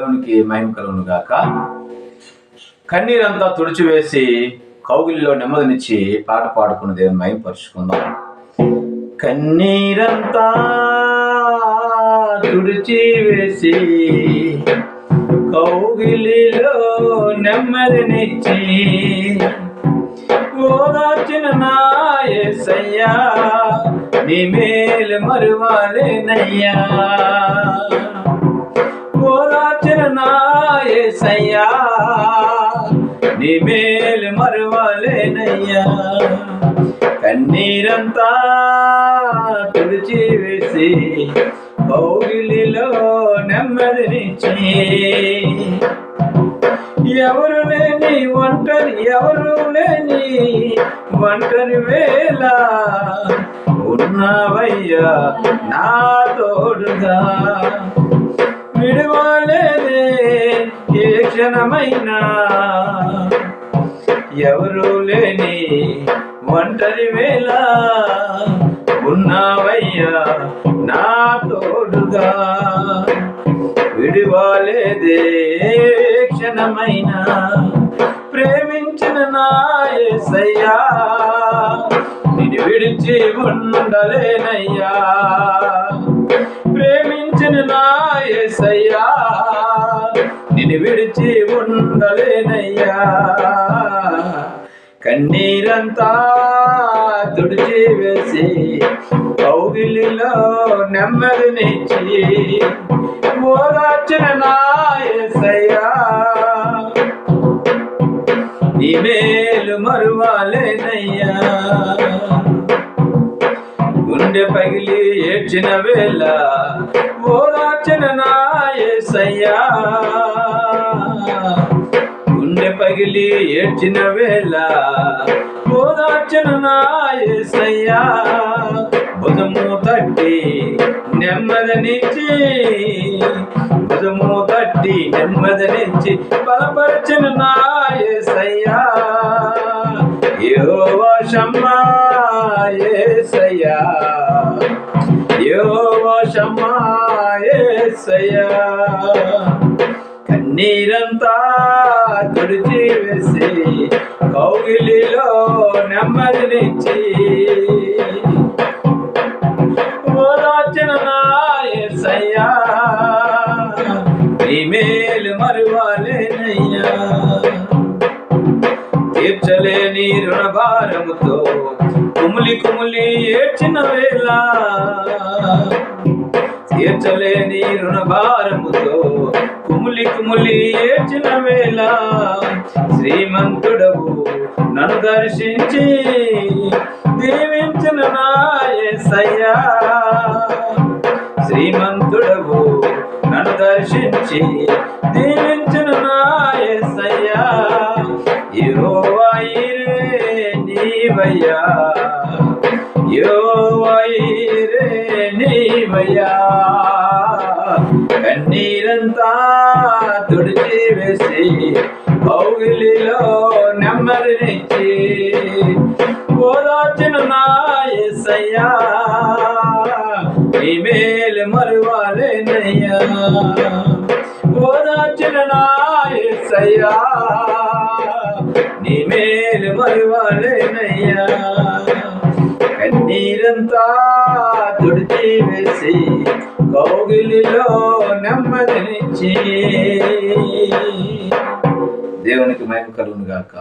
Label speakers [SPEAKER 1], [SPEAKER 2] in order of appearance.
[SPEAKER 1] దేవునికి మహిమ కలుగును గాక. కన్నీరంతా తుడిచివేసి కౌగిలిలో నెమ్మదినిచ్చి పాట పాడుకున్న దేవుని మహిమ పరుచుకుందాం. కన్నీరంతా తుడిచివేసి కౌగిలిలో నెమ్మదినిచ్చి ఓదార్చిన నా యేసయ్యా, నీ మేలు మరువలేనయ్యా. ఓదార్చిన నా యేసయ్యా, నీ మేలు మరువలేనయ్యా. కన్నీరంతా తుడిచివేసి కౌగిలిలో నెమ్మదినిచ్చి ఎవరు లేని ఒంటరి వేళ ఉన్నావయ్యా నా తోడుగా. విడువలేదే ఏ క్షణమైనా, ఎవరు లేని ఒంటరి వేళ ఉన్నావయ్యా నా తోడుగా. విడువలేదే క్షణమైనా, ప్రేమించిన నా యేసయ్యా, నిన్ను విడిచి ఉండలేనయ్యా. ప్రేమించిన నా యేసయ్యా, నిన్ను విడిచి ఉండలేనయ్యా. కన్నీరంతా తుడిచివేసి కౌగిలిలో నెమ్మదినిచ్చి ఓదార్చిన నా యేసయ్యా, నీ మేలు మరువలేనయ్యా. గుండె పగిలి ఏడ్చిన వేళ ఓదార్చిన నా యేసయ్యా, గుండె పగిలి ఏడ్చిన వేళ ఓదార్చిన నా యేసయ్యా. భుజము తట్టి నెమ్మదినిచ్చి, భుజము తట్టి నెమ్మదినిచ్చి బలపరిచిన నా యేసయ్యా. యెహోవా షమ్మా యేసయ్యా, యెహోవా షమ్మా యేసయ్యా. కన్నీరంతా తుడిచివేసి కౌగిలిలో నెమ్మదినిచ్చి ఓదార్చిన నా యేసయ్యా, నీ మేలు మరువలేనయ్యా. తీర్చలేని రుణభారముతో కుమిలి కుమిలి ఏడ్చిన వేళ, తీర్చలేని రుణభారముతో కుమిలి కుమిలి ఏడ్చిన వేళ, శ్రీమంతుడవు నన్ను దర్శించి దీవించిన నా యేసయ్యా. శ్రీమంతుడవు నన్ను దర్శించి దీవించిన నా యేసయ్యా. యెహోవా ఈరే నీవయ్యా, యెహోవా ఈరే నీవయ్యా. కన్నీరంతా తుడిచివేసి కౌగిలిలో నెమ్మదినిచ్చి ఓదార్చిన నా యేసయ్యా, నీ మేలు మరువలేనయ్యా. ఓదార్చిన నా యేసయ్యా, నీ మేలు మరువలేనయ్యా. కన్నీరంతా తుడిచివేసి కౌగిలిలో నెమ్మదినిచ్చి. దేవునికి మహిమ కలుగును గాక.